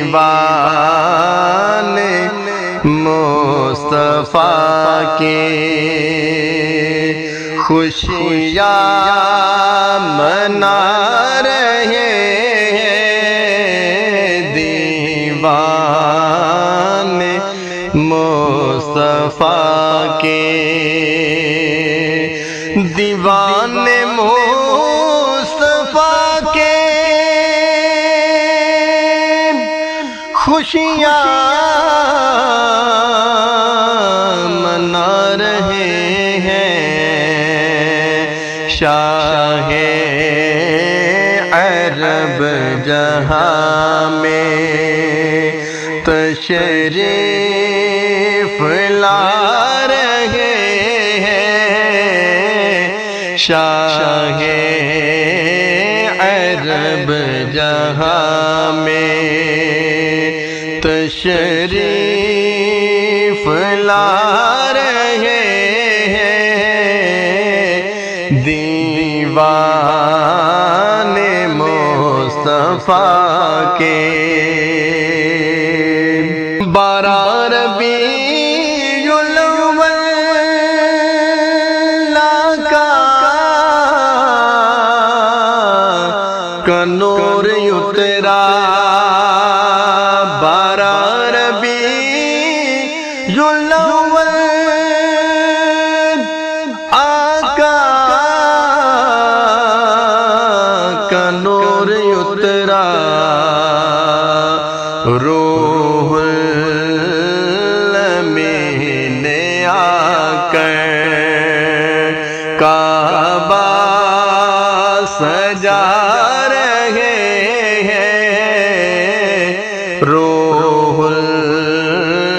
دیوانے مصطفیٰ کے خوشیاں منا رہے ہیں دیوانے مصطفیٰ کے دیوانے مصطفیٰ کے خوشیاں منا رہے ہیں شاہ عرب جہاں میں تشریف لا رہے ہیں شاہ عرب جہاں میں تشریف لا رہے ہیں دیوانے مصطفیٰ کے بارہ ربیع الاول کا نور اترا بارہ ربیع الاول آقا کا نور اترا روح الامین آ کر کعبہ سجا رہے ہیں روح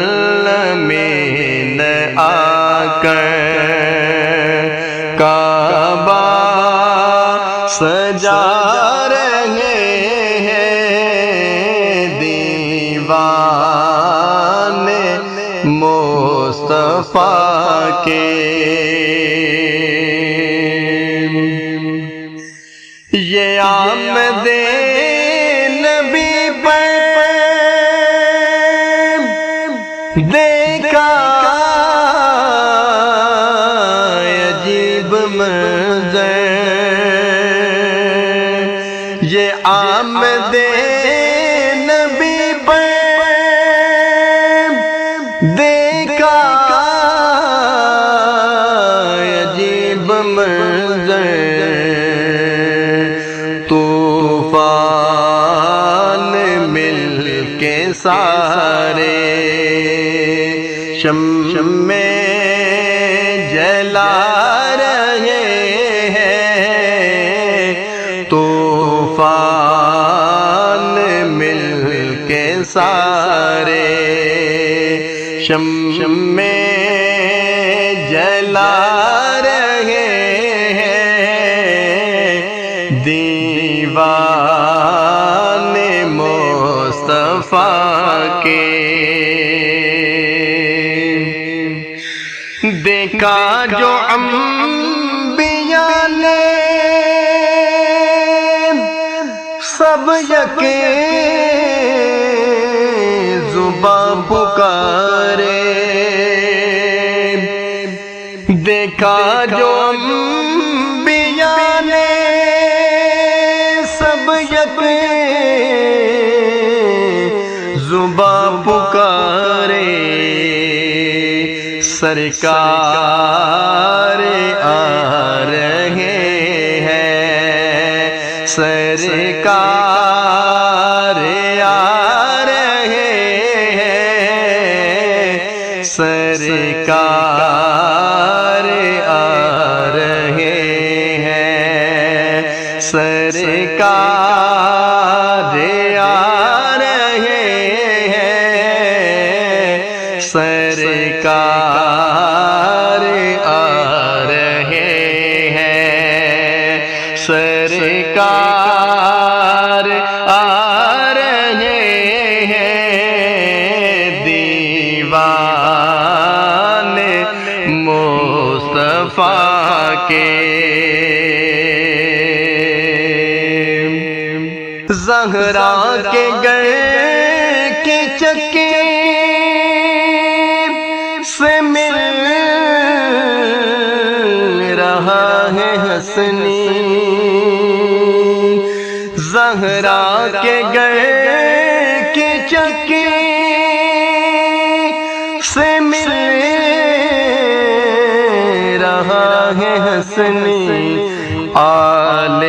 الامین آ کر کعبہ سجا رہے ہیں دیوانے مصطفیٰ کے یہ آمد نبی پر دیکھا عجیب منظر یہ آمد نبی پر دیکھا عجیب منظر طوفان مل کے سارے شمع جلا رہے ہیں طوفان مل کے سارے شمع جلا رہے ہیں دیوانے مصطفیٰ کے دیکھا جو انبیاء نے سب یکے زباں پکارے دیکھا جو انبیاء نے سب یکے زباں پکارے سرکار آ رہے ہیں سرکار آ رہے ہیں سرکار آ رہے ہیں سرکار آ رہے ہیں سرکار آ رہے ہیں سرکار آ رہے ہیں دیوانے مصطفیٰ کے زہرا کے گھر حسنی زہرا کے گئے کی چکی سے مل رہا ہے حسنی آل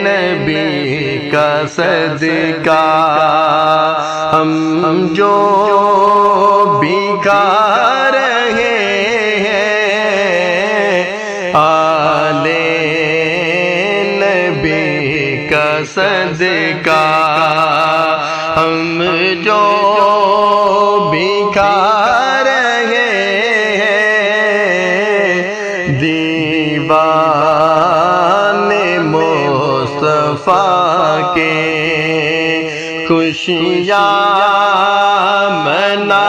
نبی کا صدقہ ہم جو بھیکار رہے ہیں آل نبی کا صدقہ ہم جو بھیکار رہے ہیں دیوان مصطفیٰ کے خوشیاں منا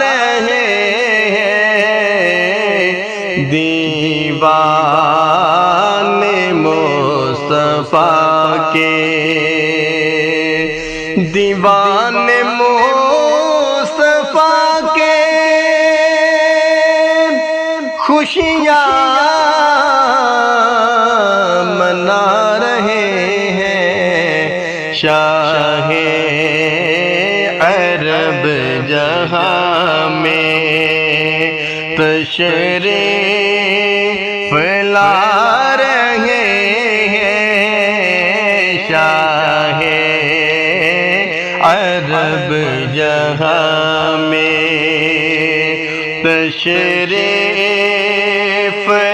رہے ہیں دیوان مصطفیٰ کے دیوان مصطفیٰ کے خوشیاں منا رہے ہیں شاہ عرب جہاں میں تشریف لا رہے ہیں شاہ عرب جہاں میں تشریف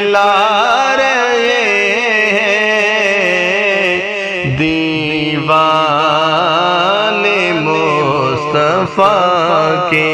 لا رہے ہیں دیوان مصطفیٰ کے